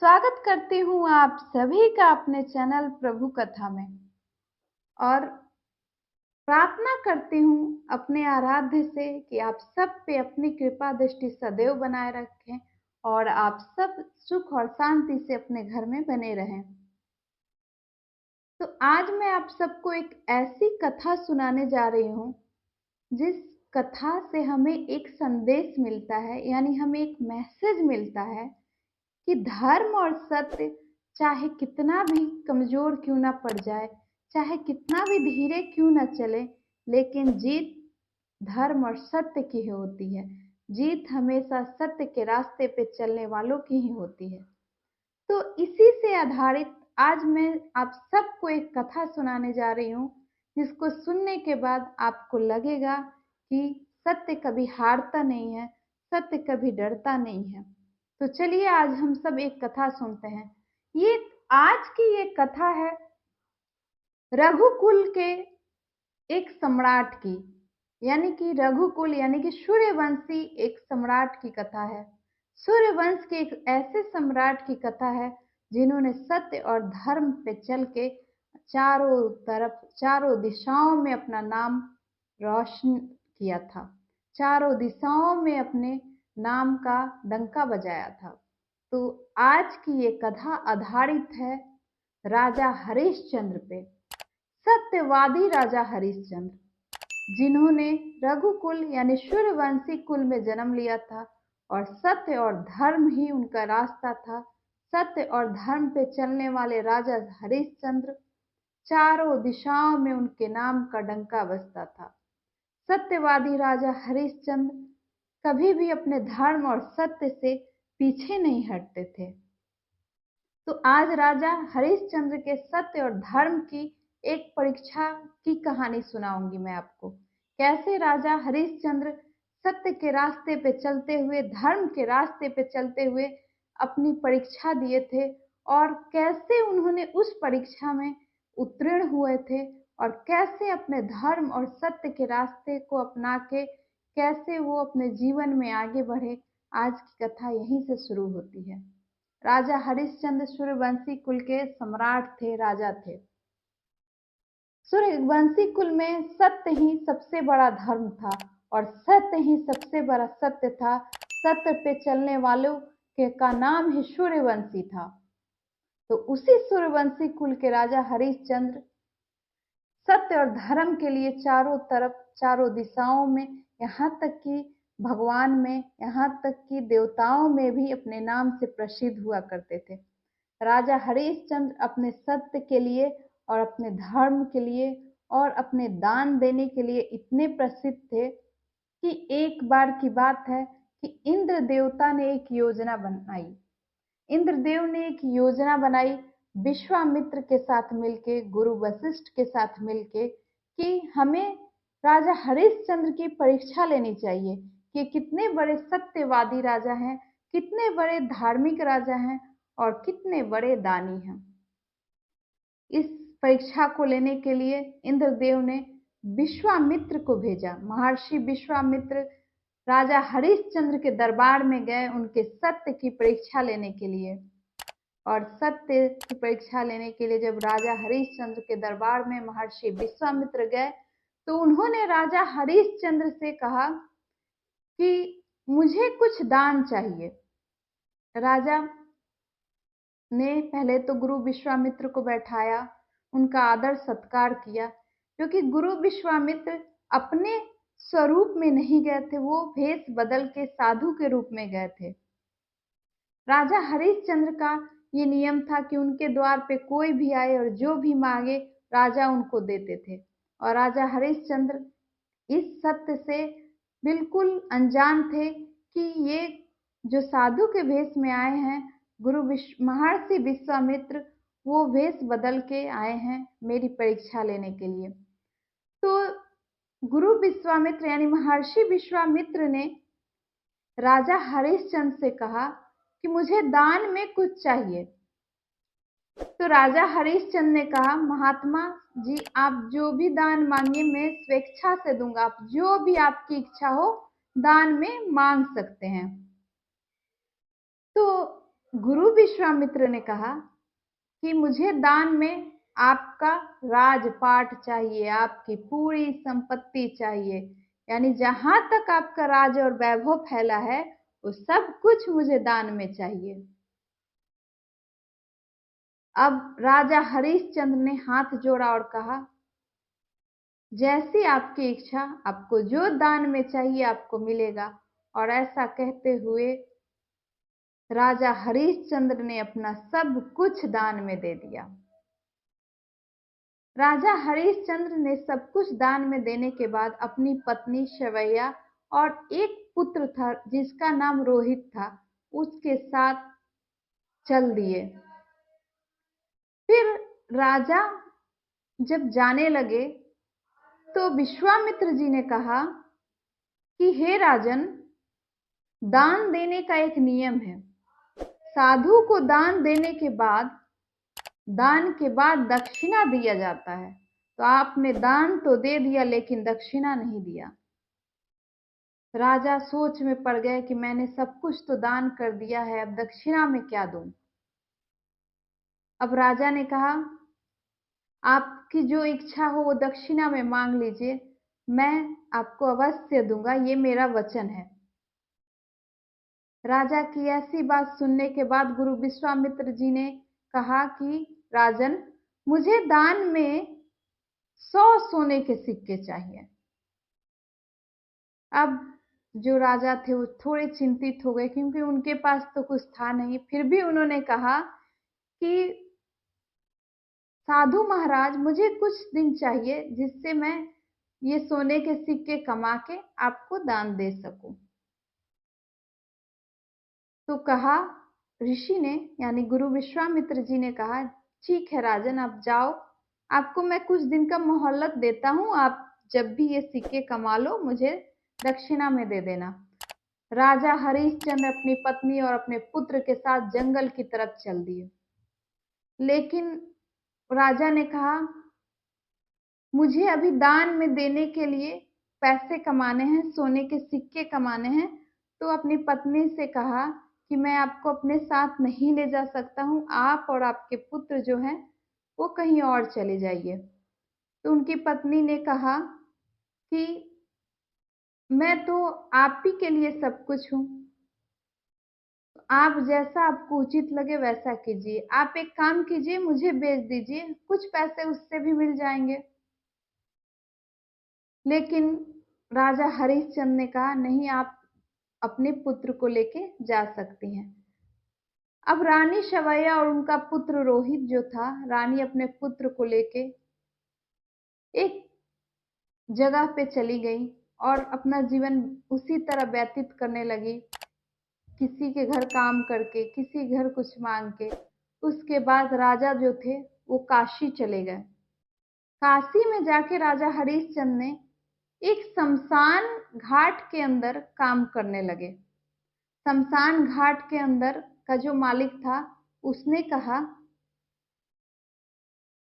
स्वागत करती हूँ आप सभी का अपने चैनल प्रभु कथा में और प्रार्थना करती हूँ अपने आराध्य से कि आप सब पे अपनी कृपा दृष्टि सदैव बनाए रखें और आप सब सुख और शांति से अपने घर में बने रहें। तो आज मैं आप सबको एक ऐसी कथा सुनाने जा रही हूँ जिस कथा से हमें एक संदेश मिलता है, यानी हमें एक मैसेज मिलता है कि धर्म और सत्य चाहे कितना भी कमजोर क्यों ना पड़ जाए, चाहे कितना भी धीरे क्यों ना चले, लेकिन जीत धर्म और सत्य की ही होती है। जीत हमेशा सत्य के रास्ते पे चलने वालों की ही होती है। तो इसी से आधारित आज मैं आप सबको एक कथा सुनाने जा रही हूँ, जिसको सुनने के बाद आपको लगेगा कि सत्य कभी हारता नहीं है, सत्य कभी डरता नहीं है। तो चलिए आज हम सब एक कथा सुनते हैं। ये आज की ये कथा है रघुकुल के एक सम्राट की, यानी कि रघुकुल यानी कि सूर्यवंशी एक सम्राट की कथा है। सूर्यवंश के एक ऐसे सम्राट की कथा है जिन्होंने सत्य और धर्म पे चल के चारों तरफ चारों दिशाओं में अपना नाम रोशन किया था, चारों दिशाओं में अपने नाम का डंका बजाया था। तो आज की ये कथा आधारित है राजा हरिश्चंद्र पे, सत्यवादी राजा हरिश्चंद्र, जिन्होंने रघुकुल यानी सूर्यवंशी कुल में जन्म लिया था और सत्य और धर्म ही उनका रास्ता था। सत्य और धर्म पे चलने वाले राजा हरिश्चंद्र, चारों दिशाओं में उनके नाम का डंका बजता था। सत्यवादी राजा हरिश्चंद्र कभी भी अपने धर्म और सत्य से पीछे नहीं हटते थे। तो आज राजा हरिश्चंद्र के सत्य और धर्म की एक परीक्षा की कहानी सुनाऊंगी मैं आपको। कैसे राजा हरिश्चंद्र सत्य के रास्ते पे चलते हुए, धर्म के रास्ते पे चलते हुए अपनी परीक्षा दिए थे और कैसे उन्होंने उस परीक्षा में उत्तीर्ण हुए थे और कैसे अपने धर्म और सत्य के रास्ते को अपना के कैसे वो अपने जीवन में आगे बढ़े। आज की कथा यहीं से शुरू होती है। राजा हरिश्चंद्र सूर्यवंशी कुल के सम्राट थे, राजा थे। सूर्यवंशी कुल में सत्य ही सबसे बड़ा धर्म था और सत्य ही सबसे बड़ा सत्य था। सत्य पे चलने वालों के का नाम ही सूर्यवंशी था। तो उसी सूर्यवंशी कुल के राजा हरिश्चंद्र सत्य और धर्म के लिए चारों तरफ, चारों दिशाओं में, यहाँ तक कि भगवान में, यहाँ तक कि देवताओं में भी अपने नाम से प्रसिद्ध हुआ करते थे। राजा हरिश्चंद्र अपने सत्य के लिए और अपने धर्म के लिए और अपने दान देने के लिए इतने प्रसिद्ध थे कि एक बार की बात है कि इंद्र देवता ने एक योजना बनाई। इंद्रदेव ने एक योजना बनाई विश्वामित्र के साथ मिलके, गुरु वशिष्ठ के साथ मिलके, कि हमें राजा हरिश्चंद्र की परीक्षा लेनी चाहिए कि कितने बड़े सत्यवादी राजा हैं, कितने बड़े धार्मिक राजा हैं और कितने बड़े दानी हैं। इस परीक्षा को लेने के लिए इंद्रदेव ने विश्वामित्र को भेजा। महर्षि विश्वामित्र राजा हरिश्चंद्र के दरबार में गए उनके सत्य की परीक्षा लेने के लिए। और सत्य की परीक्षा लेने के लिए जब राजा हरिश्चंद्र के दरबार में महर्षि विश्वामित्र गए तो उन्होंने राजा हरिश्चंद्र से कहा कि मुझे कुछ दान चाहिए। राजा ने पहले तो गुरु विश्वामित्र को बैठाया, उनका आदर सत्कार किया, क्योंकि गुरु विश्वामित्र अपने स्वरूप में नहीं गए थे, वो भेष बदल के साधु के रूप में गए थे। राजा हरिश्चंद्र का ये नियम था कि उनके द्वार पे कोई भी आए और जो भी मांगे राजा उनको देते थे। और राजा हरिश्चंद्र इस सत्य से बिल्कुल अनजान थे कि ये जो साधु के भेष में आए हैं, महर्षि विश्वामित्र, वो भेष बदल के आए हैं मेरी परीक्षा लेने के लिए। तो गुरु विश्वामित्र यानी महर्षि विश्वामित्र ने राजा हरिश्चंद्र से कहा कि मुझे दान में कुछ चाहिए। तो राजा हरिश्चंद्र ने कहा, महात्मा जी आप जो भी दान मांगिए मैं स्वेच्छा से दूंगा, आप जो भी आपकी इच्छा हो दान में मांग सकते हैं। तो गुरु विश्वामित्र ने कहा कि मुझे दान में आपका राजपाट चाहिए, आपकी पूरी संपत्ति चाहिए, यानी जहां तक आपका राज और वैभव फैला है वो सब कुछ मुझे दान में चाहिए। अब राजा हरिश्चंद्र ने हाथ जोड़ा और कहा, जैसी आपकी इच्छा, आपको जो दान में चाहिए आपको मिलेगा। और ऐसा कहते हुए राजा हरिश्चंद्र ने अपना सब कुछ दान में दे दिया। राजा हरिश्चंद्र ने सब कुछ दान में देने के बाद अपनी पत्नी शवैया और एक पुत्र था जिसका नाम रोहित था, उसके साथ चल दिए। फिर राजा जब जाने लगे तो विश्वामित्र जी ने कहा कि हे राजन, दान देने का एक नियम है। साधु को दान देने के बाद दक्षिणा दिया जाता है। तो आपने दान तो दे दिया लेकिन दक्षिणा नहीं दिया। राजा सोच में पड़ गए कि मैंने सब कुछ तो दान कर दिया है, अब दक्षिणा में क्या दूं। अब राजा ने कहा, आपकी जो इच्छा हो वो दक्षिणा में मांग लीजिए, मैं आपको अवश्य दूंगा, ये मेरा वचन है। राजा की ऐसी बात सुनने के बाद गुरु विश्वामित्र जी ने कहा कि राजन, मुझे दान में 100 सोने के सिक्के चाहिए। अब जो राजा थे वो थोड़े चिंतित हो गए क्योंकि उनके पास तो कुछ था नहीं। फिर भी उन्होंने कहा कि साधु महाराज, मुझे कुछ दिन चाहिए जिससे मैं ये सोने के सिक्के कमा के आपको दान दे सकूं। तो कहा, ऋषि ने यानी गुरु विश्वामित्र जी ने कहा, ठीक है राजन, आप जाओ, आपको मैं कुछ दिन का मोहलत देता हूं, आप जब भी ये सिक्के कमा लो मुझे दक्षिणा में दे देना। राजा हरिश्चंद्र अपनी पत्नी और अपने पुत्र के साथ जंगल की तरफ चल दिए। लेकिन राजा ने कहा, मुझे अभी दान में देने के लिए पैसे कमाने हैं, सोने के सिक्के कमाने हैं। तो अपनी पत्नी से कहा कि मैं आपको अपने साथ नहीं ले जा सकता हूँ, आप और आपके पुत्र जो हैं वो कहीं और चले जाइए। तो उनकी पत्नी ने कहा कि मैं तो आप ही के लिए सब कुछ हूँ, आप जैसा आपको उचित लगे वैसा कीजिए। आप एक काम कीजिए, मुझे बेच दीजिए, कुछ पैसे उससे भी मिल जाएंगे। लेकिन राजा हरिश्चंद्र ने कहा, नहीं, आप अपने पुत्र को लेके जा सकती हैं। अब रानी शवैया और उनका पुत्र रोहित जो था, रानी अपने पुत्र को लेके एक जगह पे चली गई और अपना जीवन उसी तरह व्यतीत करने लगी, किसी के घर काम करके, किसी घर कुछ मांग के। उसके बाद राजा जो थे वो काशी चले गए। काशी में जाके राजा हरिश्चंद्र ने एक शमशान घाट के अंदर काम करने लगे। शमशान घाट के अंदर का जो मालिक था उसने कहा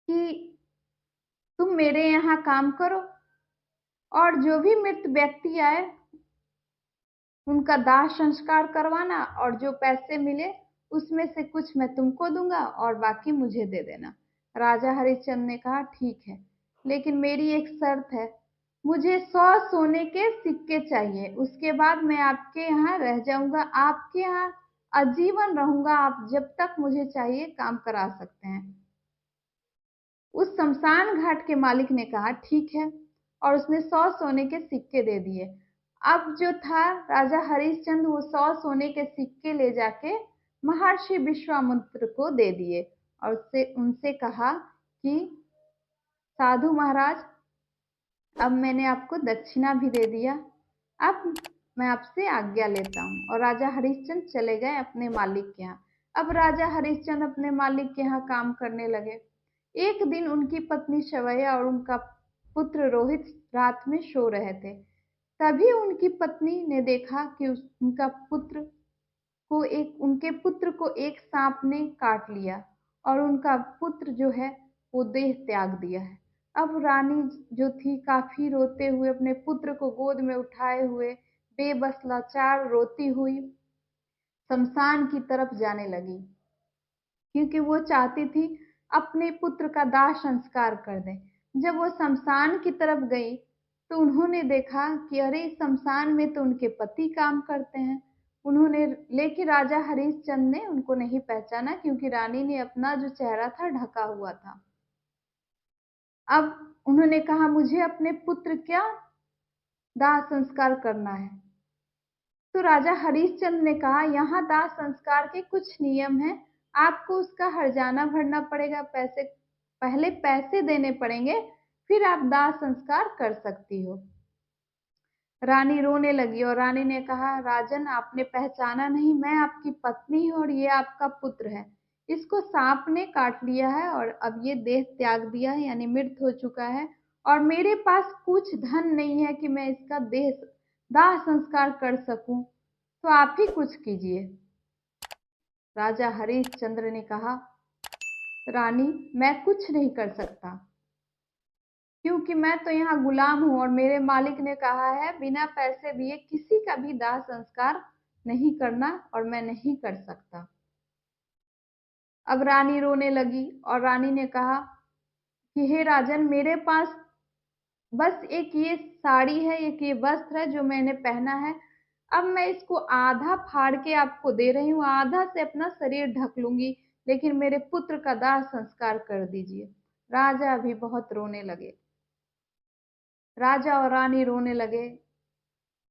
कि तुम मेरे यहाँ काम करो और जो भी मृत व्यक्ति आए उनका दाह संस्कार करवाना, और जो पैसे मिले उसमें से कुछ मैं तुमको दूंगा और बाकी मुझे दे देना। राजा हरिश्चंद्र ने कहा, ठीक है, लेकिन मेरी एक शर्त है, मुझे 100 सोने के सिक्के चाहिए, उसके बाद मैं आपके यहाँ रह जाऊंगा, आपके यहाँ आजीवन रहूंगा, आप जब तक मुझे चाहिए काम करा सकते हैं। उस शमशान घाट के मालिक ने कहा, ठीक है, और उसने 100 सोने के सिक्के दे दिए। अब जो था राजा हरिश्चंद्र वो 100 सोने के सिक्के ले जाके महर्षि विश्वामित्र को दे दिए और उनसे कहा कि साधु महाराज, अब मैंने आपको दक्षिणा भी दे दिया, अब मैं आपसे आज्ञा लेता हूँ। और राजा हरिश्चंद्र चले गए अपने मालिक के यहाँ। अब राजा हरिश्चंद्र अपने मालिक के यहाँ काम करने लगे। एक दिन उनकी पत्नी शवैया और उनका पुत्र रोहित रात में सो रहे थे। तभी उनकी पत्नी ने देखा कि उनके पुत्र को एक सांप ने काट लिया और उनका पुत्र जो है वो देह त्याग दिया है। अब रानी जो थी काफी रोते हुए अपने पुत्र को गोद में उठाए हुए बेबस लाचार रोती हुई शमशान की तरफ जाने लगी, क्योंकि वो चाहती थी अपने पुत्र का दाह संस्कार कर दें। जब वो शमशान की तरफ गई तो उन्होंने देखा कि अरे शमशान में तो उनके पति काम करते हैं। उन्होंने लेकिन राजा हरिश्चंद्र ने उनको नहीं पहचाना, क्योंकि रानी ने अपना जो चेहरा था ढका हुआ था। अब उन्होंने कहा, मुझे अपने पुत्र क्या दाह संस्कार करना है। तो राजा हरिश्चंद्र ने कहा, यहाँ दाह संस्कार के कुछ नियम हैं, आपको उसका हर्जाना भरना पड़ेगा, पहले पैसे देने पड़ेंगे, फिर आप दाह संस्कार कर सकती हो। रानी रोने लगी और रानी ने कहा, राजन आपने पहचाना नहीं, मैं आपकी पत्नी हूँ और ये आपका पुत्र है। इसको सांप ने काट लिया है और अब ये देह त्याग दिया है, यानी मृत हो चुका है, और मेरे पास कुछ धन नहीं है कि मैं इसका दाह संस्कार कर सकूं, तो आप ही कुछ कीजिए। राजा हरिश्चंद्र ने कहा, रानी मैं कुछ नहीं कर सकता, क्योंकि मैं तो यहाँ गुलाम हूँ और मेरे मालिक ने कहा है बिना पैसे दिए किसी का भी दाह संस्कार नहीं करना, और मैं नहीं कर सकता। अब रानी रोने लगी और रानी ने कहा कि हे राजन, मेरे पास बस एक ये साड़ी है, एक ये वस्त्र है जो मैंने पहना है, अब मैं इसको आधा फाड़ के आपको दे रही हूँ, आधा से अपना शरीर ढक लूंगी, लेकिन मेरे पुत्र का दाह संस्कार कर दीजिए। राजा भी बहुत रोने लगे। राजा और रानी रोने लगे।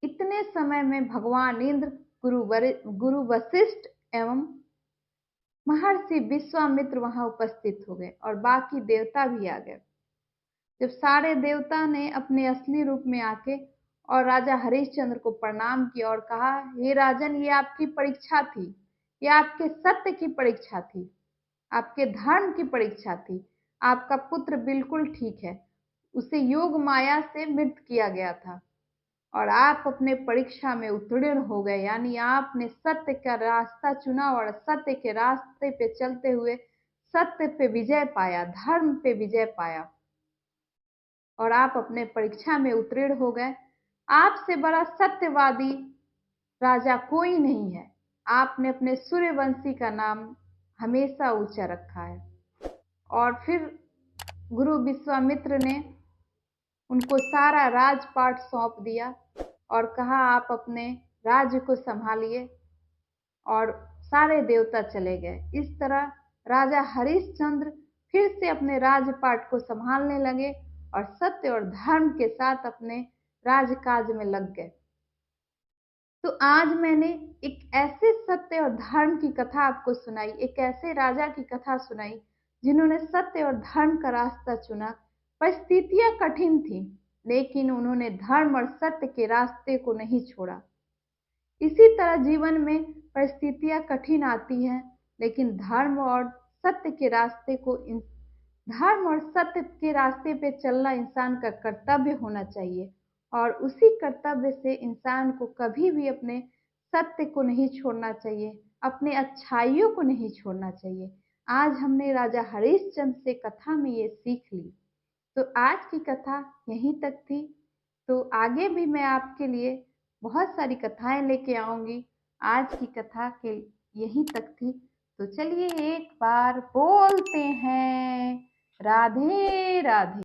इतने समय में भगवान इंद्र, गुरु वशिष्ठ एवं महर्षि विश्वामित्र वहां उपस्थित हो गए और बाकी देवता भी आ गए। जब सारे देवता ने अपने असली रूप में आके और राजा हरिश्चंद्र को प्रणाम किया और कहा, हे राजन, ये आपकी परीक्षा थी, ये आपके सत्य की परीक्षा थी, आपके धर्म की परीक्षा थी। आपका पुत्र बिल्कुल ठीक है, उसे योग माया से मृत किया गया था और आप अपने परीक्षा में उत्तीर्ण हो गए, यानी आपने सत्य का रास्ता चुना और सत्य के रास्ते पे चलते हुए सत्य पे विजय पाया, धर्म पे विजय पाया, और आप अपने परीक्षा में उत्तीर्ण हो गए। आपसे बड़ा सत्यवादी राजा कोई नहीं है। आपने अपने सूर्यवंशी का नाम हमेशा ऊंचा रखा है। और फिर गुरु विश्वामित्र ने उनको सारा राजपाट सौंप दिया और कहा, आप अपने राज्य को संभालिए, और सारे देवता चले गए। इस तरह राजा हरिश्चंद्र फिर से अपने राजपाट को संभालने लगे और सत्य और धर्म के साथ अपने राजकाज में लग गए। तो आज मैंने एक ऐसे सत्य और धर्म की कथा आपको सुनाई, एक ऐसे राजा की कथा सुनाई जिन्होंने सत्य और धर्म का रास्ता चुना। परिस्थितियां कठिन थी, लेकिन उन्होंने धर्म और सत्य के रास्ते को नहीं छोड़ा। इसी तरह जीवन में परिस्थितियां कठिन आती हैं, लेकिन धर्म और सत्य के रास्ते पे चलना इंसान का कर्तव्य होना चाहिए, और उसी कर्तव्य से इंसान को कभी भी अपने सत्य को नहीं छोड़ना चाहिए, अपने अच्छाइयों को नहीं छोड़ना चाहिए। आज हमने राजा हरिश्चंद्र से कथा में ये सीख ली। तो आज की कथा यहीं तक थी। तो आगे भी मैं आपके लिए बहुत सारी कथाएं लेके आऊंगी। आज की कथा के यहीं तक थी। तो चलिए एक बार बोलते हैं, राधे राधे।